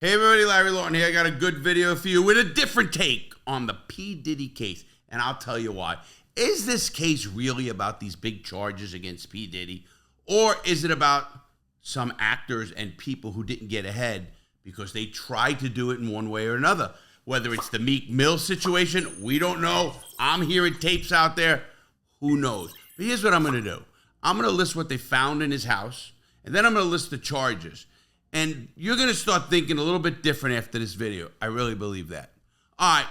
Hey everybody, Larry Lawton here. I got a good video for you with a different take on the P. Diddy case, and I'll tell you why. Is this case really about these big charges against P. Diddy, or is it about some actors and people who didn't get ahead because they tried to do it in one way or another? Whether it's the Meek Mill situation, we don't know. I'm hearing tapes out there. Who knows? But here's what I'm going to do. I'm going to list what they found in his house, and then I'm going to list the charges. And you're going to start thinking a little bit different after this video. I really believe that. All right,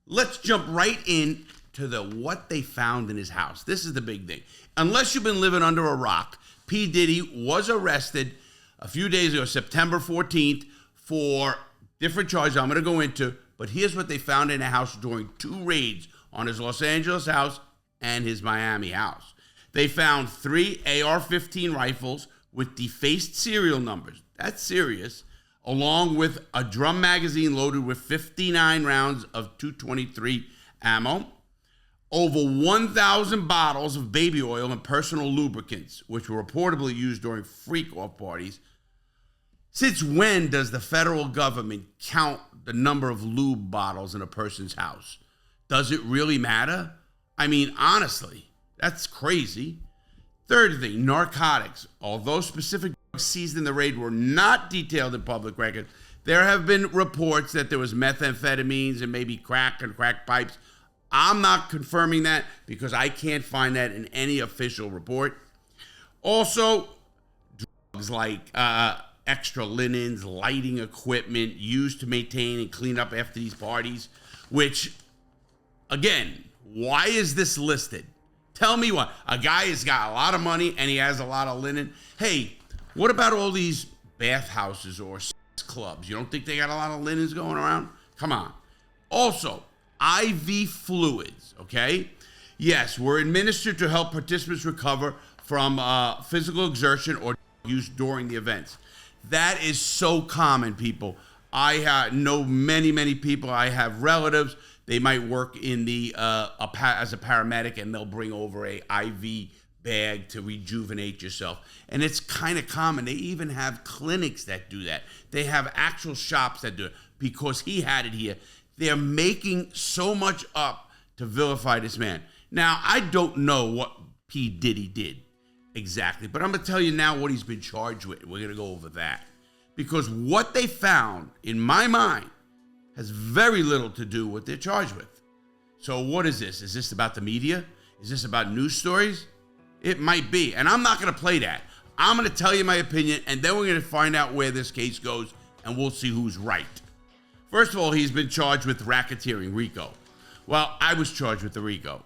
let's jump right in to what they found in his house. This is the big thing. Unless you've been living under a rock, P. Diddy was arrested a few days ago, September 14th, for different charges I'm going to go into. But here's what they found in a house during 2 raids on his Los Angeles house and his Miami house. They found 3 AR-15 rifles with defaced serial numbers. That's serious. Along with a drum magazine loaded with 59 rounds of .223 ammo, over 1,000 bottles of baby oil and personal lubricants, which were reportedly used during freak-off parties. Since when does the federal government count the number of lube bottles in a person's house? Does it really matter? I mean, honestly, that's crazy. Third thing, narcotics. Although specific drugs seized in the raid were not detailed in public records, there have been reports that there was methamphetamines and maybe crack and crack pipes. I'm not confirming that because I can't find that in any official report. Also, drugs like extra linens, lighting equipment used to maintain and clean up after these parties, which, again, why is this listed? Tell me what. A guy has got a lot of money and he has a lot of linen. Hey, what about all these bathhouses or sex clubs? You don't think they got a lot of linens going around? Come on. Also, IV fluids, okay? Yes, were administered to help participants recover from physical exertion or use during the events. That is so common, people. I know many people. I have relatives. They might work in the as a paramedic, and they'll bring over a IV bag to rejuvenate yourself. And it's kind of common. They even have clinics that do that. They have actual shops that do it because he had it here. They're making so much up to vilify this man. Now, I don't know what P. Diddy did exactly, but I'm going to tell you now what he's been charged with. We're going to go over that. Because what they found, in my mind, has very little to do with what they're charged with. So what is this? Is this about the media? Is this about news stories? It might be. And I'm not going to play that. I'm going to tell you my opinion, and then we're going to find out where this case goes, and we'll see who's right. First of all, he's been charged with racketeering, RICO. Well, I was charged with the RICO.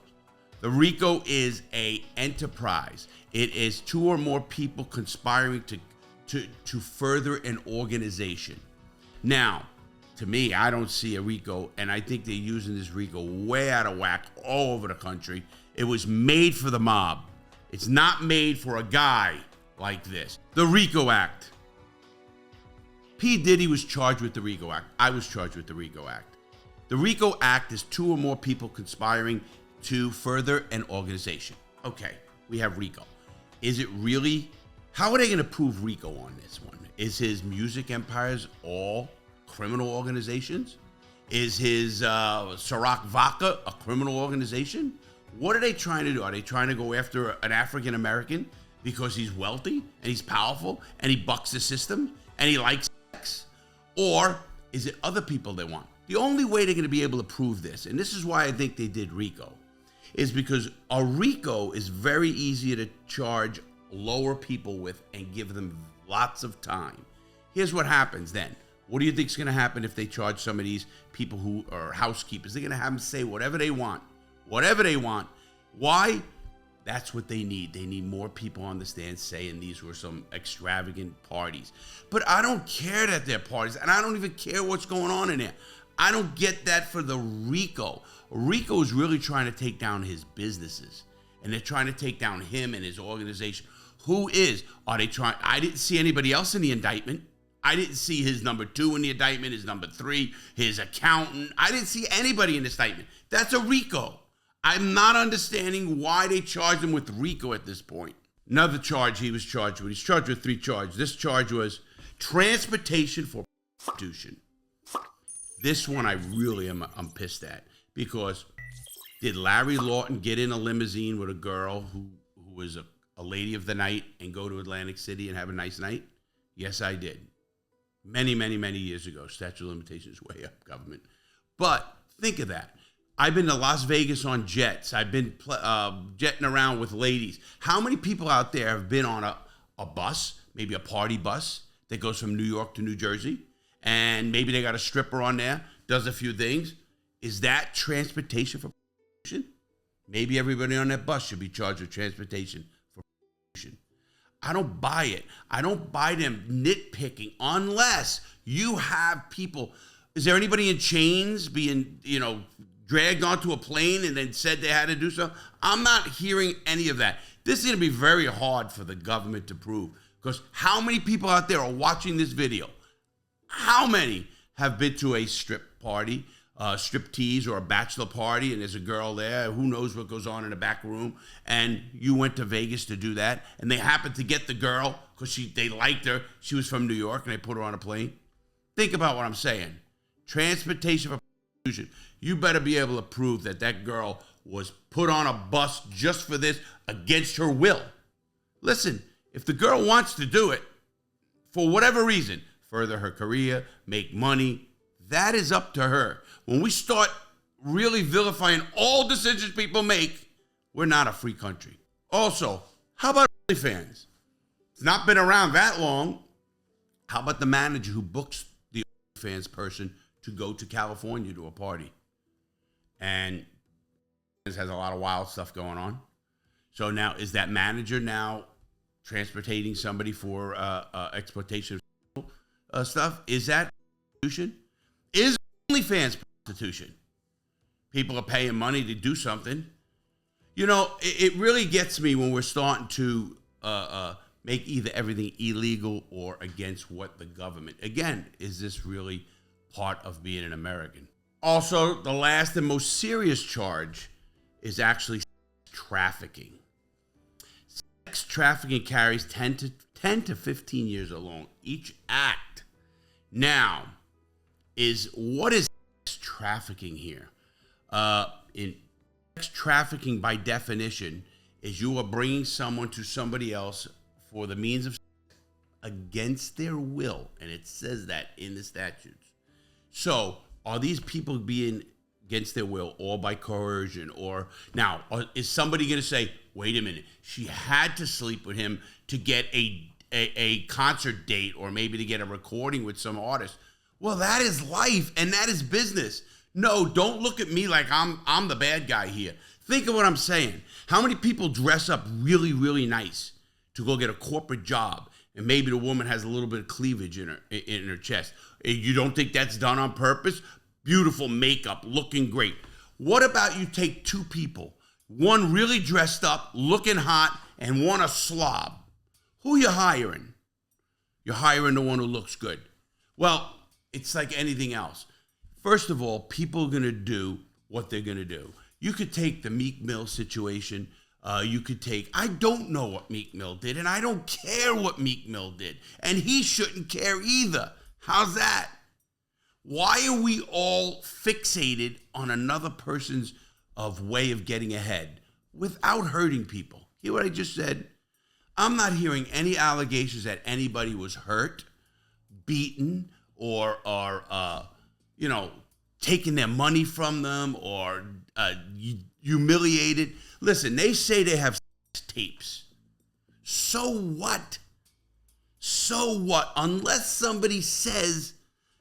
The RICO is an enterprise. It is 2 or more people conspiring to further an organization. Now, to me, I don't see a RICO, and I think they're using this RICO way out of whack all over the country. It was made for the mob. It's not made for a guy like this. The RICO Act. P. Diddy was charged with the RICO Act. I was charged with the RICO Act. The RICO Act is 2 or more people conspiring to further an organization. Okay, we have RICO. Is it really? How are they going to prove RICO on this one? Is his music empires all criminal organizations? Is his Ciroc Vodka a criminal organization? What are they trying to do? Are they trying to go after an African American because he's wealthy and he's powerful and he bucks the system and he likes sex? Or is it other people they want? The only way they're going to be able to prove this, and this is why I think they did RICO, is because a RICO is very easy to charge lower people with and give them lots of time. Here's what happens then. What do you think is going to happen if they charge some of these people who are housekeepers? They're going to have them say whatever they want. Whatever they want. Why? That's what they need. They need more people on the stand saying these were some extravagant parties. But I don't care that they're parties, and I don't even care what's going on in there. I don't get that for the RICO. RICO is really trying to take down his businesses, and they're trying to take down him and his organization. Who is? Are they trying? I didn't see anybody else in the indictment. I didn't see his number 2 in the indictment, his number 3, his accountant. I didn't see anybody in the indictment. That's a RICO. I'm not understanding why they charged him with RICO at this point. Another charge he was charged with. He's charged with 3 charges. This charge was transportation for prostitution. This one I really I'm pissed at, because did Larry Lawton get in a limousine with a girl who was a lady of the night and go to Atlantic City and have a nice night? Yes, I did. Many, many, many years ago. Statute of limitations way up, government. But think of that. I've been to Las Vegas on jets. I've been jetting around with ladies. How many people out there have been on a bus, maybe a party bus that goes from New York to New Jersey, and maybe they got a stripper on there, does a few things? Is that transportation for prostitution? Maybe everybody on that bus should be charged with transportation for prostitution. I don't buy it. I don't buy them nitpicking unless you have people. Is there anybody in chains being, dragged onto a plane and then said they had to do so? I'm not hearing any of that. This is going to be very hard for the government to prove, because how many people out there are watching this video? How many have been to a strip party, strip tease, or a bachelor party, and there's a girl there, who knows what goes on in the back room, and you went to Vegas to do that, and they happened to get the girl because they liked her. She was from New York, and they put her on a plane. Think about what I'm saying. Transportation for prostitution. You better be able to prove that that girl was put on a bus just for this against her will. Listen, if the girl wants to do it, for whatever reason, further her career, make money, that is up to her. When we start really vilifying all decisions people make, we're not a free country. Also, how about OnlyFans? It's not been around that long. How about the manager who books the OnlyFans person to go to California to a party? And this has a lot of wild stuff going on. So now, is that manager now transporting somebody for exploitation stuff? Is that prostitution? Is OnlyFans prostitution? People are paying money to do something. It really gets me when we're starting to make either everything illegal or against what the government. Again, is this really part of being an American? Also, the last and most serious charge is actually trafficking. Sex trafficking carries 10 to 15 years alone, each act. Now, what is sex trafficking here? In sex trafficking, by definition, is you are bringing someone to somebody else for the means of against their will, and it says that in the statutes. So, are these people being against their will or by coercion? Or is somebody going to say, wait a minute, she had to sleep with him to get a concert date, or maybe to get a recording with some artist? Well, that is life and that is business. No, don't look at me like I'm the bad guy here. Think of what I'm saying. How many people dress up really, really nice to go get a corporate job, and maybe the woman has a little bit of cleavage in her chest? You don't think that's done on purpose? Beautiful makeup, looking great. What about you take two people, one really dressed up, looking hot, and one a slob? Who you hiring? You're hiring the one who looks good. Well, it's like anything else. First of all, people are going to do what they're going to do. You could take the Meek Mill situation. I don't know what Meek Mill did, and I don't care what Meek Mill did. And he shouldn't care either. How's that? Why are we all fixated on another person's way of getting ahead without hurting people? Hear what I just said? I'm not hearing any allegations that anybody was hurt, beaten, or taking their money from them, or humiliated. Listen, they say they have sex tapes. So what? So what? Unless somebody says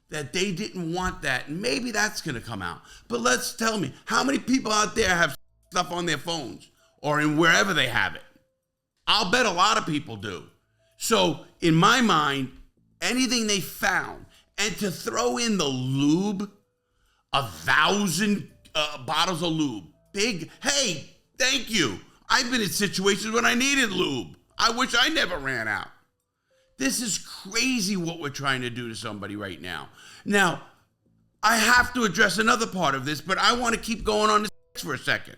that they didn't want that, maybe that's going to come out. But tell me, how many people out there have stuff on their phones or in wherever they have it? I'll bet a lot of people do. So in my mind, anything they found, and to throw in the lube, 1,000 bottles of lube, big, hey, thank you. I've been in situations when I needed lube. I wish I never ran out. This is crazy what we're trying to do to somebody right now. Now, I have to address another part of this, but I want to keep going on this for a second.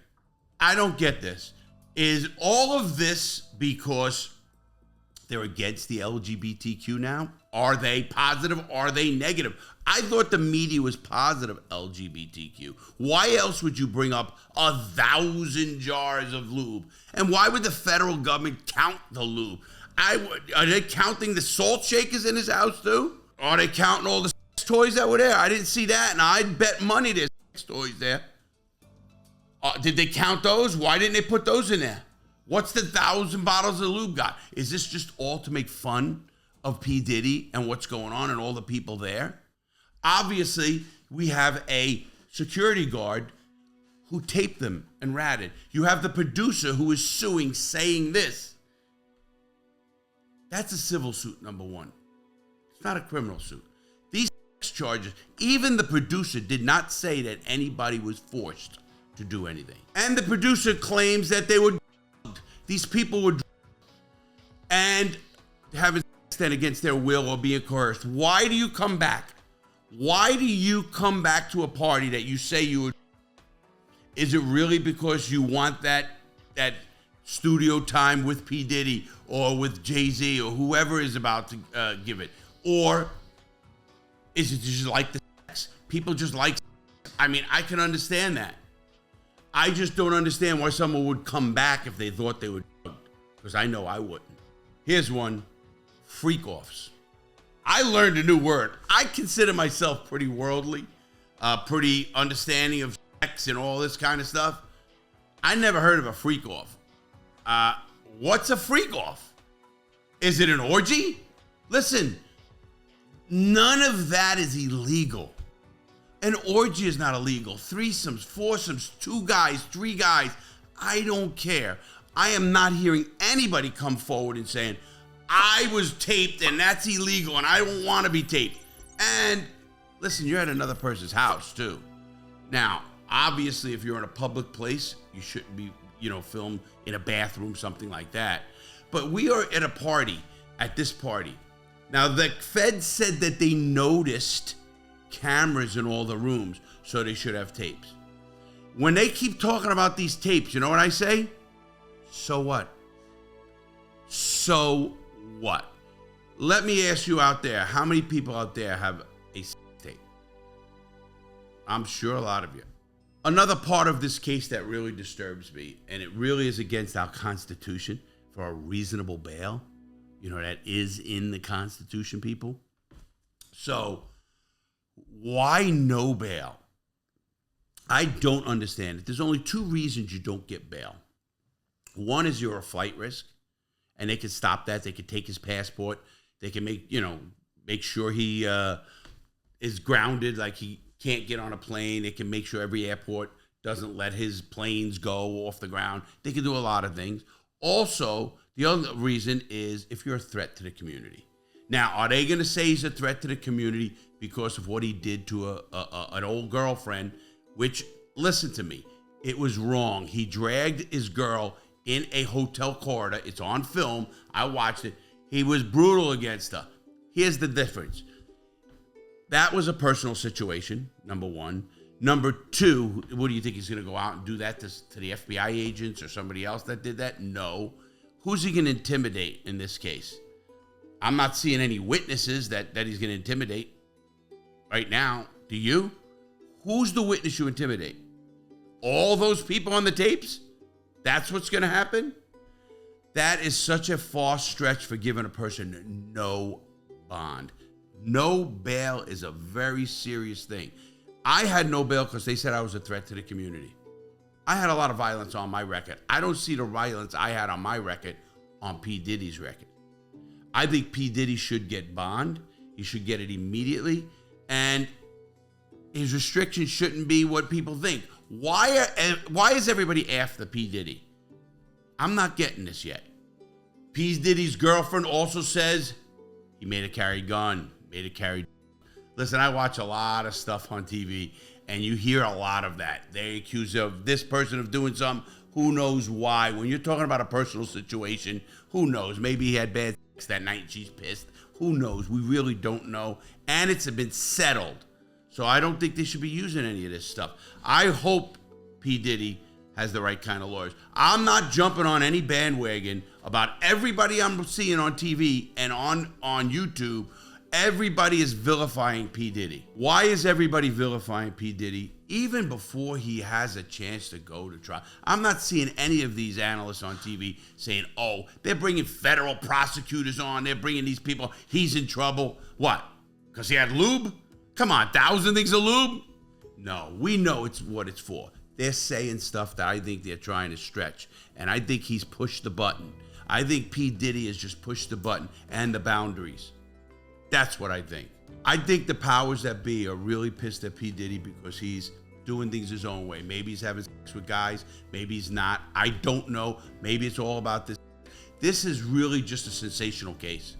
I don't get this. Is all of this because they're against the LGBTQ now? Are they positive? Are they negative? I thought the media was positive LGBTQ. Why else would you bring up 1,000 jars of lube? And why would the federal government count the lube? Are they counting the salt shakers in his house too? Are they counting all the sex toys that were there? I didn't see that, and I'd bet money there's sex toys there. Did they count those? Why didn't they put those in there? What's the 1,000 bottles of lube got? Is this just all to make fun of P. Diddy and what's going on and all the people there? Obviously, we have a security guard who taped them and ratted. You have the producer who is suing, saying this. That's a civil suit, number one. It's not a criminal suit. These charges, even the producer did not say that anybody was forced to do anything. And the producer claims that they were drugged. These people were drugged and having sex then against their will or being coerced. Why do you come back? Why do you come back to a party that you say you were? Is it really because you want that studio time with P. Diddy or with Jay-Z or whoever is about to give it? Or is it just like the sex? People just like sex. I mean, I can understand that. I just don't understand why someone would come back if they thought they were drugged, because I know I wouldn't. Here's one, freak-offs. I learned a new word. I consider myself pretty worldly, pretty understanding of sex and all this kind of stuff. I never heard of a freak-off. What's a freak-off? Is it an orgy? Listen, none of that is illegal. An orgy is not illegal. Threesomes, foursomes, 2 guys, 3 guys, I don't care. I am not hearing anybody come forward and saying, I was taped and that's illegal and I don't want to be taped. And listen, you're at another person's house too. Now, obviously, if you're in a public place, you shouldn't be, filmed in a bathroom, something like that. But we are at a party, at this party. Now, the Fed said that they noticed cameras in all the rooms, so they should have tapes. When they keep talking about these tapes, you know what I say? So what? So what? Let me ask you out there, how many people out there have a tape? I'm sure a lot of you. Another part of this case that really disturbs me, and it really is against our Constitution for a reasonable bail, that is in the Constitution, people. So, why no bail? I don't understand it. There's only 2 reasons you don't get bail. One is you're a flight risk, and they can stop that. They can take his passport. They can make sure he is grounded, like he can't get on a plane. They can make sure every airport doesn't let his planes go off the ground. They can do a lot of things. Also, the other reason is if you're a threat to the community. Now, are they going to say he's a threat to the community because of what he did to an old girlfriend, which, listen to me, it was wrong. He dragged his girl in a hotel corridor. It's on film. I watched it. He was brutal against her. Here's the difference. That was a personal situation, number one. Number two, what do you think he's going to go out and do that to the FBI agents or somebody else that did that? No. Who's he going to intimidate in this case? I'm not seeing any witnesses that he's going to intimidate right now. Do you? Who's the witness you intimidate? All those people on the tapes? That's what's going to happen? That is such a far stretch for giving a person no bond. No bail is a very serious thing. I had no bail because they said I was a threat to the community. I had a lot of violence on my record. I don't see the violence I had on my record on P. Diddy's record. I think P. Diddy should get bond. He should get it immediately. And his restrictions shouldn't be what people think. Why is everybody after P. Diddy? I'm not getting this yet. P. Diddy's girlfriend also says he made her carry a gun, made her carry. Listen, I watch a lot of stuff on TV, and you hear a lot of that. They accuse of this person of doing something. Who knows why? When you're talking about a personal situation, who knows? Maybe he had bad sex that night and she's pissed. Who knows? We really don't know. And it's been settled. So I don't think they should be using any of this stuff. I hope P. Diddy has the right kind of lawyers. I'm not jumping on any bandwagon about everybody I'm seeing on TV and on YouTube Everybody is vilifying P. Diddy. Why is everybody vilifying P. Diddy even before he has a chance to go to trial? I'm not seeing any of these analysts on TV saying, oh, they're bringing federal prosecutors on. They're bringing these people. He's in trouble. What? Because he had lube? Come on, 1,000 things of lube? No, we know it's what it's for. They're saying stuff that I think they're trying to stretch. And I think he's pushed the button. I think P. Diddy has just pushed the button and the boundaries. That's what I think. I think the powers that be are really pissed at P. Diddy because he's doing things his own way. Maybe he's having sex with guys. Maybe he's not. I don't know. Maybe it's all about this. This is really just a sensational case.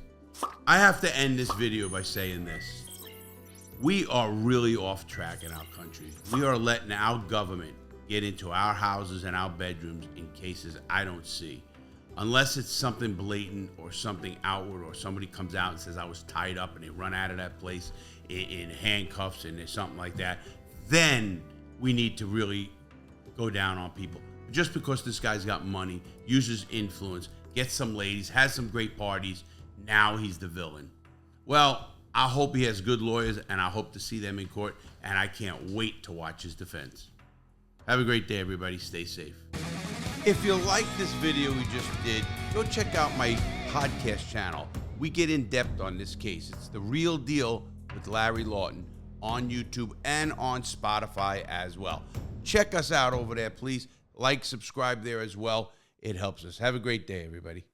I have to end this video by saying this. We are really off track in our country. We are letting our government get into our houses and our bedrooms in cases I don't see. Unless it's something blatant or something outward, or somebody comes out and says I was tied up and they run out of that place in handcuffs and there's something like that, then we need to really go down on people. Just because this guy's got money, uses influence, gets some ladies, has some great parties, now he's the villain. Well, I hope he has good lawyers and I hope to see them in court, and I can't wait to watch his defense. Have a great day, everybody. Stay safe. If you like this video we just did, go check out my podcast channel. We get in depth on this case. It's The Real Deal with Larry Lawton on YouTube and on Spotify as well. Check us out over there, please. Like, subscribe there as well. It helps us. Have a great day, everybody.